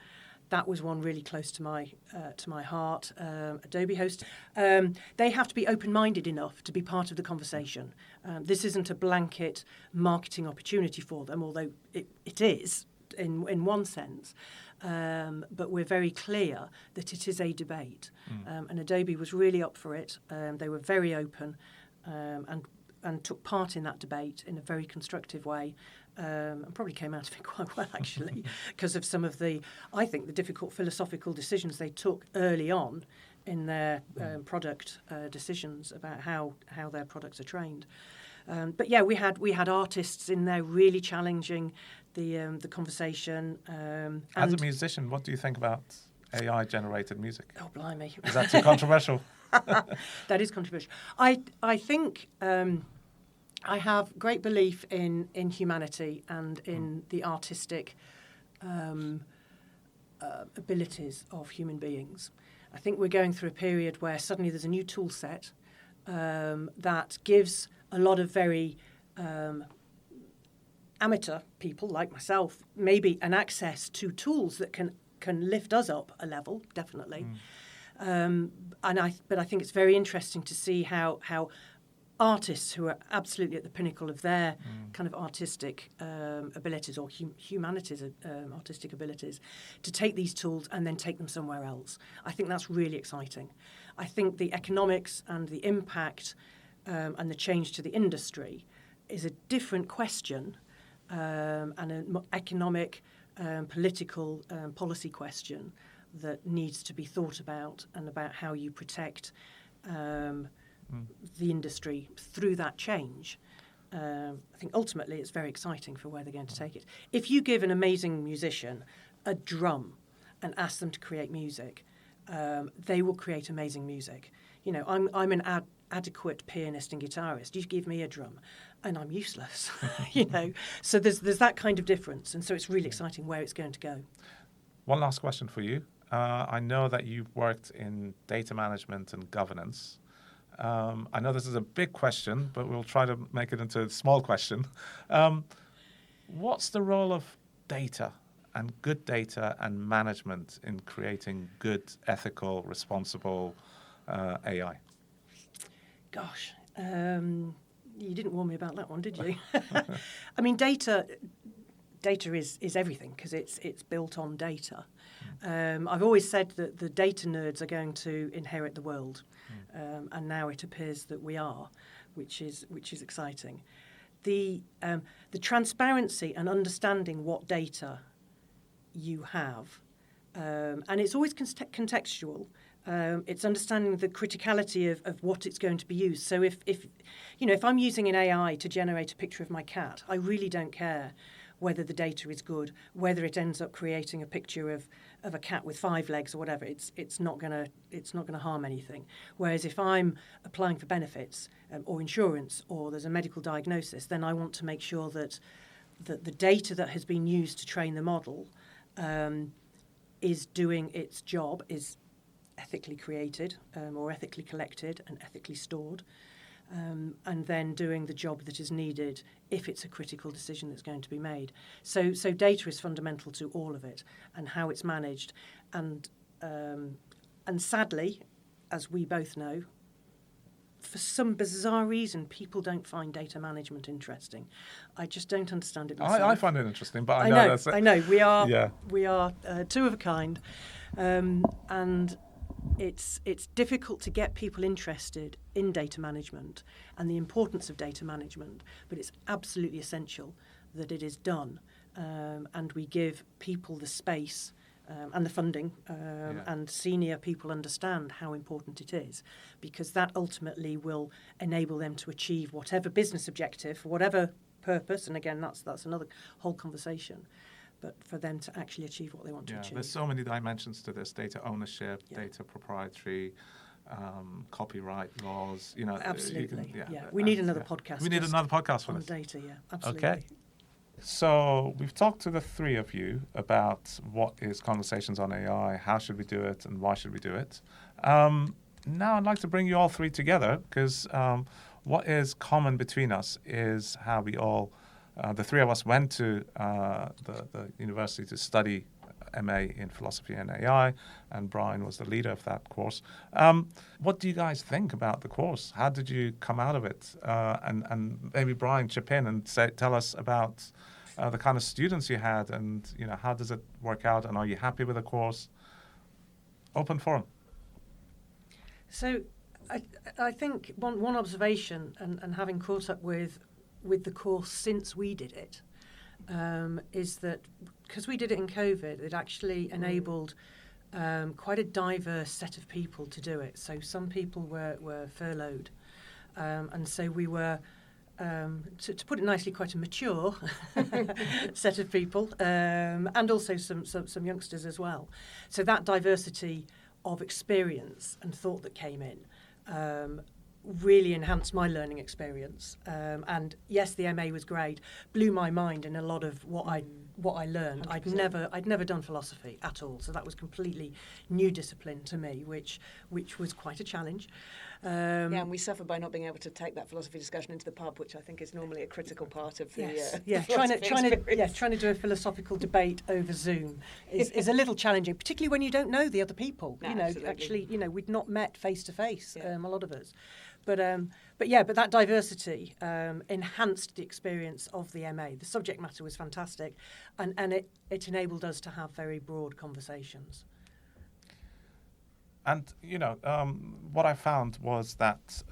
that was one really close to my heart. Adobe host. They have to be open-minded enough to be part of the conversation. This isn't a blanket marketing opportunity for them, although it is in one sense. But we're very clear that it is a debate. And Adobe was really up for it. They were very open and took part in that debate in a very constructive way. and probably came out of it quite well, actually, because of some of the difficult philosophical decisions they took early on in their product decisions about how their products are trained. But yeah, we had artists in there really challenging the conversation. As a musician, what do you think about AI-generated music? Oh, blimey! Is that too controversial? That is controversial. I think I have great belief in humanity and in the artistic abilities of human beings. I think we're going through a period where suddenly there's a new tool set that gives a lot of very amateur people like myself maybe an access to tools that can lift us up a level, definitely. But I think it's very interesting to see how artists who are absolutely at the pinnacle of their kind of artistic abilities or humanities artistic abilities to take these tools and then take them somewhere else. I think that's really exciting. I think the economics and the impact and the change to the industry is a different question and an economic, political, policy question that needs to be thought about, and about how you protect the industry through that change. I think ultimately it's very exciting for where they're going to take it. If you give an amazing musician a drum and ask them to create music, they will create amazing music. You know, I'm an adequate pianist and guitarist. You give me a drum and I'm useless, you know. So there's that kind of difference, and so it's really exciting where it's going to go. One last question for you. I know that you've worked in data management and governance. I know this is a big question, but we'll try to make it into a small question. What's the role of data and good data and management in creating good, ethical, responsible AI? Gosh, you didn't warn me about that one, did you? I mean, data is everything because it's built on data. I've always said that the data nerds are going to inherit the world, and now it appears that we are, which is exciting. The transparency and understanding what data you have, and it's always contextual. It's understanding the criticality of what it's going to be used. So if I'm using an AI to generate a picture of my cat, I really don't care whether the data is good, whether it ends up creating a picture of a cat with 5 legs or whatever. It's not gonna harm anything. Whereas if I'm applying for benefits or insurance, or there's a medical diagnosis, then I want to make sure that the data that has been used to train the model is doing its job, is ethically created or ethically collected and ethically stored, and then doing the job that is needed if it's a critical decision that's going to be made. So data is fundamental to all of it and how it's managed. And sadly, as we both know, for some bizarre reason, people don't find data management interesting. I just don't understand it myself. I find it interesting, but I know we are two of a kind, and it's difficult to get people interested in data management and the importance of data management, but it's absolutely essential that it is done, and we give people the space and the funding, and senior people understand how important it is, because that ultimately will enable them to achieve whatever business objective, for whatever purpose, and again, that's another whole conversation, but for them to actually achieve what they want to achieve. There's so many dimensions to this: data ownership, data proprietary, copyright laws. You know, absolutely. We need another podcast. We need another podcast for on this. Data, absolutely. Okay. So we've talked to the three of you about what is Conversations on AI, how should we do it, and why should we do it. Now I'd like to bring you all three together, because what is common between us is how we all, the three of us went to the university to study MA in philosophy and AI, and Brian was the leader of that course. What do you guys think about the course? How did you come out of it? And maybe Brian, chip in and tell us about the kind of students you had, and how does it work out, and are you happy with the course? Open forum. So I think one observation, and having caught up with the course since we did it, is that because we did it in COVID, it actually enabled quite a diverse set of people to do it. So some people were furloughed, and so we were, to put it nicely, quite a mature set of people, and also some youngsters as well. So that diversity of experience and thought that came in really enhanced my learning experience. And yes, the MA was great, blew my mind in a lot of what I learned. 100%. I'd never done philosophy at all, so that was completely new discipline to me, which was quite a challenge. Yeah, and we suffer by not being able to take that philosophy discussion into the pub, which I think is normally a critical part of the trying to do a philosophical debate over Zoom is a little challenging, particularly when you don't know the other people. No, you know, absolutely. actually, you know, we'd not met face to face, a lot of us. But that diversity enhanced the experience of the MA. The subject matter was fantastic, and it enabled us to have very broad conversations. And, you know, what I found was that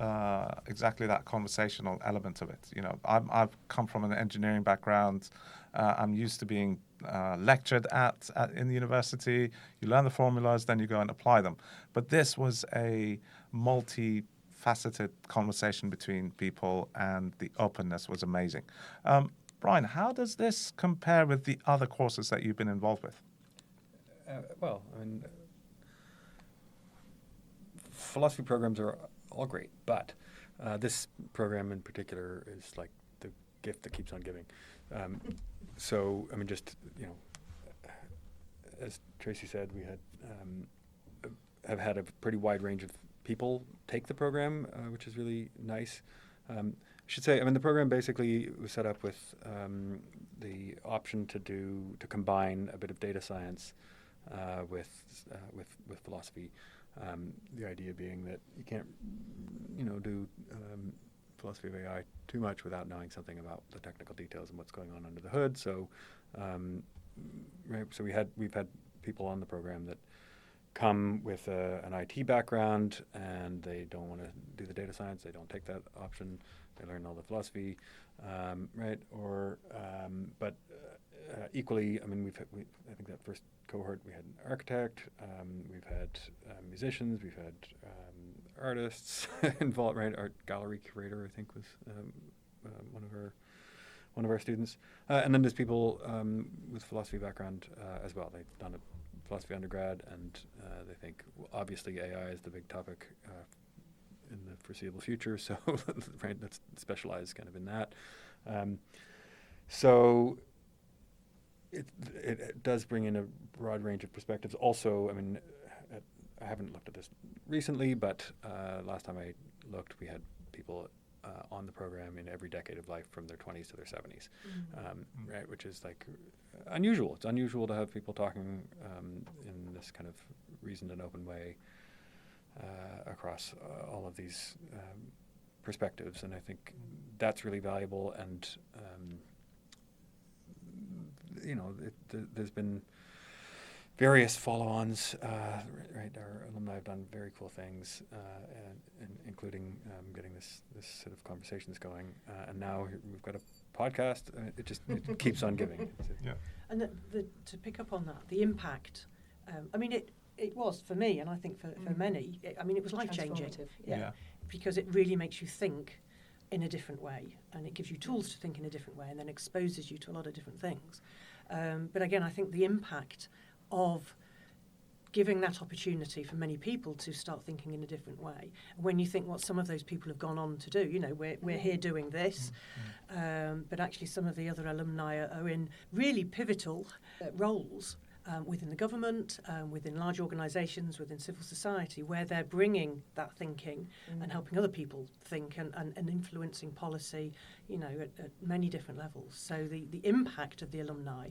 exactly that conversational element of it. You know, I've come from an engineering background. I'm used to being lectured at in the university. You learn the formulas, then you go and apply them. But this was a multi-faceted conversation between people, and the openness was amazing. Brian, how does this compare with the other courses that you've been involved with? Well, I mean, philosophy programs are all great, but this program in particular is like the gift that keeps on giving. So, I mean, just, you know, as Tracy said, we have had a pretty wide range of people take the program, which is really nice. I should say, I mean, the program basically was set up with the option to combine a bit of data science with philosophy. The idea being that you can't, you know, do philosophy of AI too much without knowing something about the technical details and what's going on under the hood. So, right, so we've had people on the program that come with an IT background and they don't want to do the data science. They don't take that option. They learn all the philosophy, right? Or, but equally, I mean, I think that first cohort, we had an architect, we've had musicians, we've had artists involved, right? Art gallery curator, I think, was one of our students, and then there's people with philosophy background as well. They've done a philosophy undergrad, and they think, well, obviously AI is the big topic in the foreseeable future, so right, let's specialize kind of in that. So it does bring in a broad range of perspectives. Also, I mean, I haven't looked at this recently, but last time I looked, we had people on the program in every decade of life from their 20s to their 70s, right, which is like unusual. It's unusual to have people talking in this kind of reasoned and open way across all of these perspectives, and I think that's really valuable. And you know, there's been various follow-ons, right? Our alumni have done very cool things, and including getting this sort of conversations going. And now we've got a podcast. It keeps on giving. Yeah. And to pick up on that, the impact. I mean, it was for me, and I think for many. It was life-changing. Yeah. Because it really makes you think in a different way, and it gives you tools to think in a different way, and then exposes you to a lot of different things. But again, I think the impact of giving that opportunity for many people to start thinking in a different way. When you think what some of those people have gone on to do, you know, we're here doing this, but actually some of the other alumni are in really pivotal roles within the government, within large organisations, within civil society, where they're bringing that thinking and helping other people think and influencing policy, you know, at many different levels. So the impact of the alumni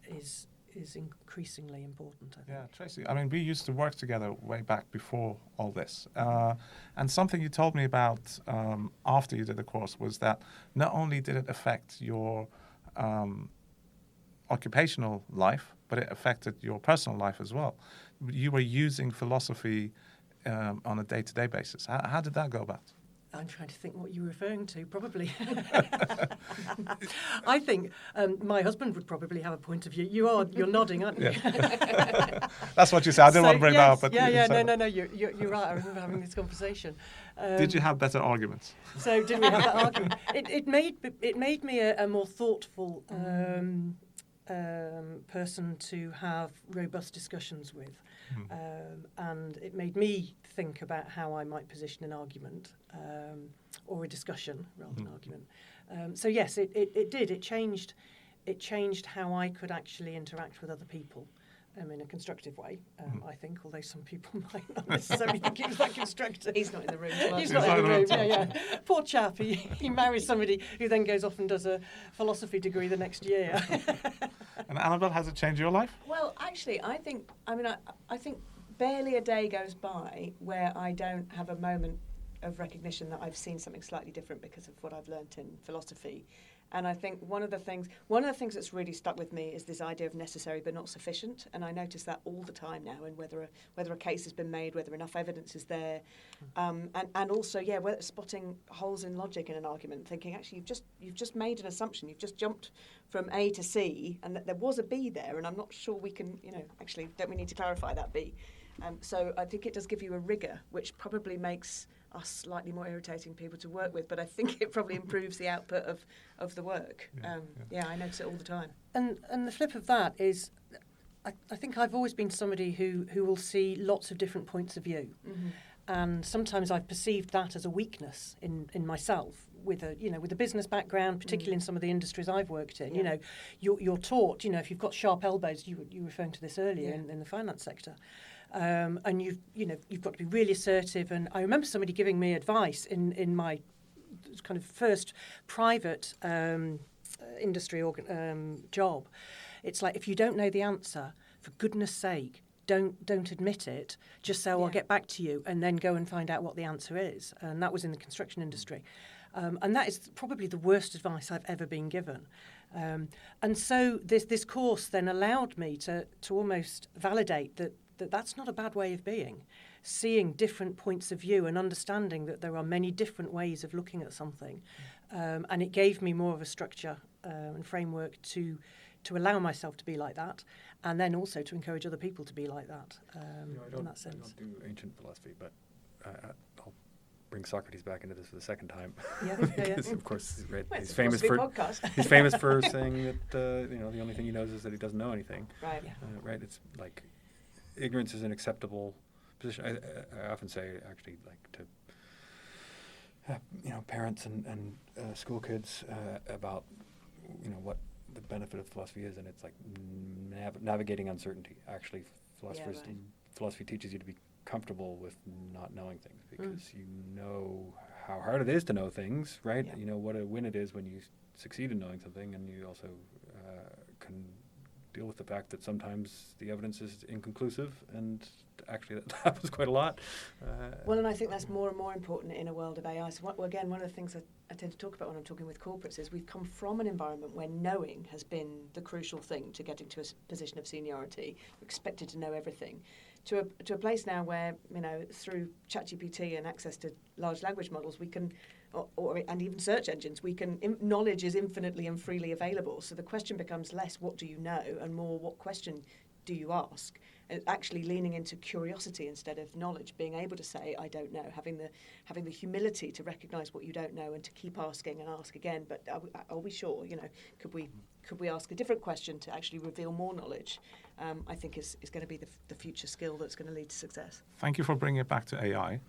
is increasingly important, I think. Yeah, Tracy, I mean, we used to work together way back before all this. And something you told me about after you did the course was that not only did it affect your occupational life, but it affected your personal life as well. You were using philosophy on a day-to-day basis. How did that go about? I'm trying to think what you're referring to, probably. I think my husband would probably have a point of view. You're nodding, aren't you? That's what you said. I didn't want to bring that up. But no, you're you're right. I remember having this conversation. Did you have better arguments? So did we have that argument? It made me a more thoughtful person to have robust discussions with. And it made me think about how I might position an argument or a discussion rather than argument. So yes, it did. It changed how I could actually interact with other people in a constructive way, I think, although some people might not necessarily think it was that constructive. He's not in the room. He's not in the room, yeah. Poor chap, he marries somebody who then goes off and does a philosophy degree the next year. And Annabelle, has it changed your life? Well, actually, I think barely a day goes by where I don't have a moment of recognition that I've seen something slightly different because of what I've learnt in philosophy. And I think one of the things that's really stuck with me is this idea of necessary but not sufficient. And I notice that all the time now, and whether a case has been made, whether enough evidence is there, and also whether spotting holes in logic in an argument, thinking actually you've just made an assumption, you've just jumped from A to C, and that there was a B there, and I'm not sure we can actually don't we need to clarify that B. So I think it does give you a rigour, which probably makes us slightly more irritating people to work with, but I think it probably improves the output of the work. I notice it all the time. And the flip of that is, I think I've always been somebody who will see lots of different points of view, and sometimes I've perceived that as a weakness in myself. With a business background, particularly in some of the industries I've worked in, you're taught, if you've got sharp elbows, you were referring to this earlier in the finance sector. And you've got to be really assertive. And I remember somebody giving me advice in my kind of first private industry job. It's like, if you don't know the answer, for goodness sake, don't admit it. Just say, I'll get back to you, and then go and find out what the answer is. And that was in the construction industry. And that is probably the worst advice I've ever been given. And so this course then allowed me to almost validate that that's not a bad way of being, seeing different points of view and understanding that there are many different ways of looking at something. And it gave me more of a structure and framework to allow myself to be like that, and then also to encourage other people to be like that in that sense. I don't do ancient philosophy, but I'll bring Socrates back into this for the second time. Because, of course, he's famous for saying that the only thing he knows is that he doesn't know anything. Right. Right. It's like ignorance is an acceptable position. I often say, actually, like to parents and school kids about what the benefit of philosophy is, and it's like navigating uncertainty. Actually, philosophy teaches you to be comfortable with not knowing things, because you know how hard it is to know things, right? You know what a win it is when you succeed in knowing something, and you also can deal with the fact that sometimes the evidence is inconclusive, and actually that happens quite a lot. Well, and I think that's more and more important in a world of AI. So again, one of the things I tend to talk about when I'm talking with corporates is we've come from an environment where knowing has been the crucial thing to getting to a position of seniority. We're expected to know everything. To a place now where, through ChatGPT and access to large language models, we can, and even search engines, knowledge is infinitely and freely available. So the question becomes less, what do you know, and more, what question do you ask? And actually leaning into curiosity instead of knowledge, being able to say, I don't know, having the humility to recognise what you don't know and to keep asking and ask again. But are we sure? Could we ask a different question to actually reveal more knowledge? I think is going to be the future skill that's going to lead to success. Thank you for bringing it back to AI.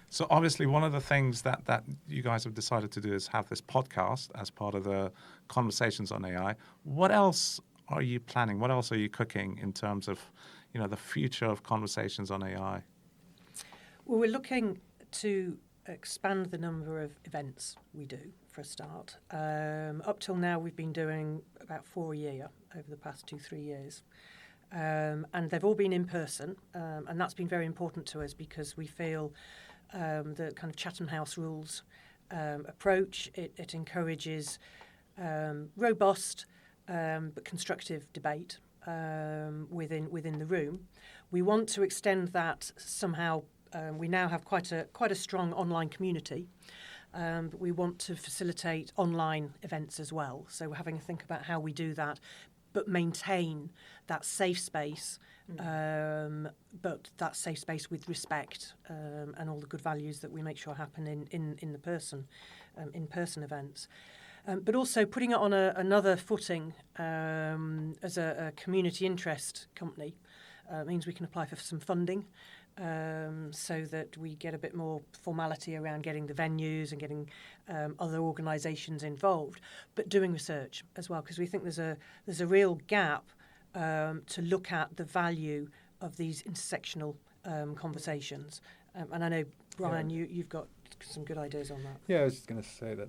So obviously one of the things that you guys have decided to do is have this podcast as part of the conversations on AI. What else are you planning? What else are you cooking in terms of, the future of conversations on AI? Well, we're looking to expand the number of events we do, for a start. Up till now, we've been doing about 4 a year over the past 2-3 years. And they've all been in person. And that's been very important to us, because we feel the kind of Chatham House rules approach, it encourages robust but constructive debate within the room. We want to extend that somehow We now have quite a strong online community, but we want to facilitate online events as well. So we're having a think about how we do that, but maintain that safe space, but that safe space with respect and all the good values that we make sure happen in the in-person events. But also putting it on another footing as a community interest company means we can apply for some funding so that we get a bit more formality around getting the venues and getting other organisations involved, but doing research as well, because we think there's a real gap to look at the value of these intersectional conversations. And I know, Brian, you've got some good ideas on that. Yeah, I was just going to say that,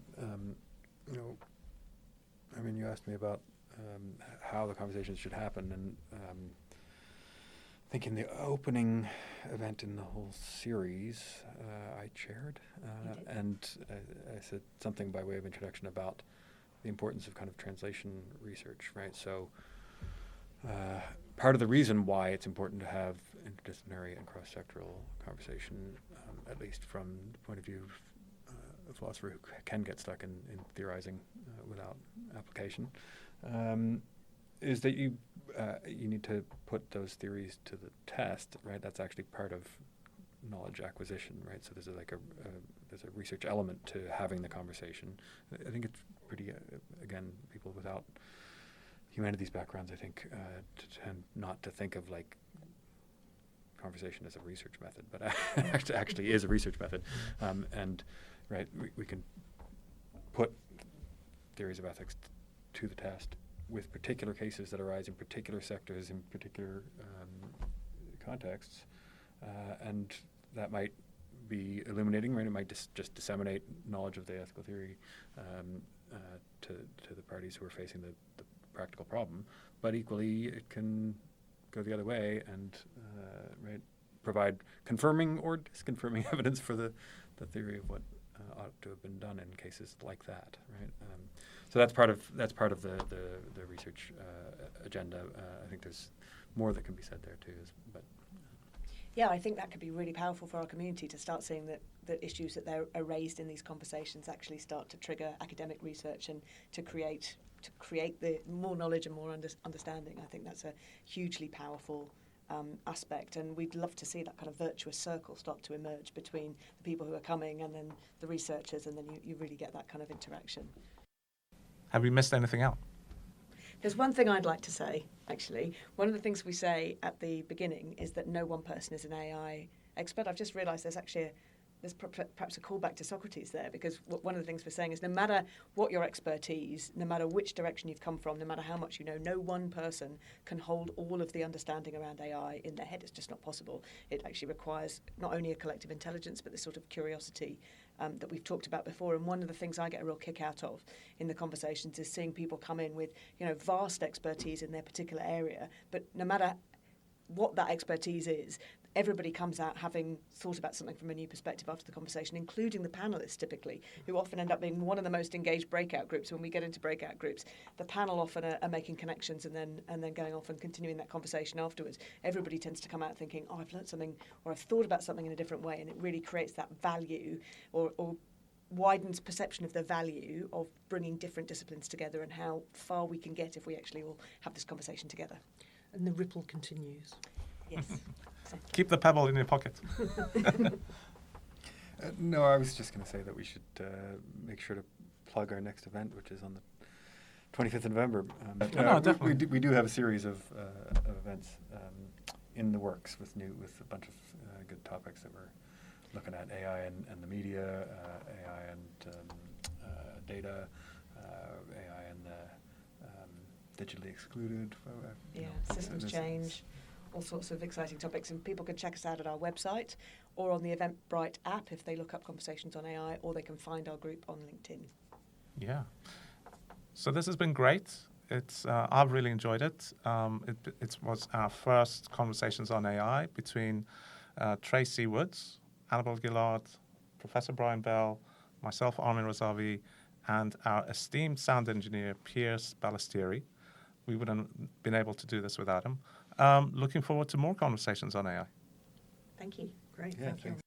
you asked me about how the conversations should happen, and I think in the opening event in the whole series, I chaired, and I said something by way of introduction about the importance of kind of translation research, right? So part of the reason why it's important to have interdisciplinary and cross-sectoral conversation, at least from the point of view of a philosopher who can get stuck in theorizing without application, is that you need to put those theories to the test, right? That's actually part of knowledge acquisition, right? So there's there's a research element to having the conversation. I think it's pretty, again, people without humanities backgrounds, I think, tend not to think of like conversation as a research method, but actually is a research method. And right, we can put theories of ethics to the test with particular cases that arise in particular sectors, in particular contexts, and that might be illuminating, right? It might just disseminate knowledge of the ethical theory to the parties who are facing the practical problem, but equally it can go the other way and right, provide confirming or disconfirming evidence for the theory of what ought to have been done in cases like that, right? So that's part of the research agenda. I think there's more that can be said there too, but. Yeah, I think that could be really powerful for our community to start seeing that the issues that are raised in these conversations actually start to trigger academic research and to create the more knowledge and more understanding. I think that's a hugely powerful aspect, and we'd love to see that kind of virtuous circle start to emerge between the people who are coming and then the researchers, and then you really get that kind of interaction. Have we missed anything out? There's one thing I'd like to say, actually. One of the things we say at the beginning is that no one person is an AI expert. I've just realised there's actually there's perhaps a callback to Socrates there, because one of the things we're saying is no matter what your expertise, no matter which direction you've come from, no matter how much you know, no one person can hold all of the understanding around AI in their head. It's just not possible. It actually requires not only a collective intelligence, but this sort of curiosity that we've talked about before. And one of the things I get a real kick out of in the conversations is seeing people come in with, vast expertise in their particular area, but no matter what that expertise is, everybody comes out having thought about something from a new perspective after the conversation, including the panelists typically, who often end up being one of the most engaged breakout groups. When we get into breakout groups, the panel often are making connections and then going off and continuing that conversation afterwards. Everybody tends to come out thinking, I've learned something, or I've thought about something in a different way, and it really creates that value or widens perception of the value of bringing different disciplines together and how far we can get if we actually all have this conversation together. And the ripple continues. Yes. Keep the pebble in your pocket. No, I was just going to say that we should make sure to plug our next event, which is on the 25th of November. Definitely. We do have a series of events in the works with a bunch of good topics that we're looking at: AI and the media, AI and data, AI and the digitally excluded. Systems change. All sorts of exciting topics, and people can check us out at our website or on the Eventbrite app if they look up Conversations on AI, or they can find our group on LinkedIn. Yeah. So this has been great. I've really enjoyed it. It was our first Conversations on AI between Tracy Woods, Annabelle Gillard, Professor Brian Bell, myself, Armin Razavi, and our esteemed sound engineer, Piers Ballestieri. We wouldn't have been able to do this without him. Looking forward to more Conversations on AI. Thank you. Great, Yeah, thank you. thanks.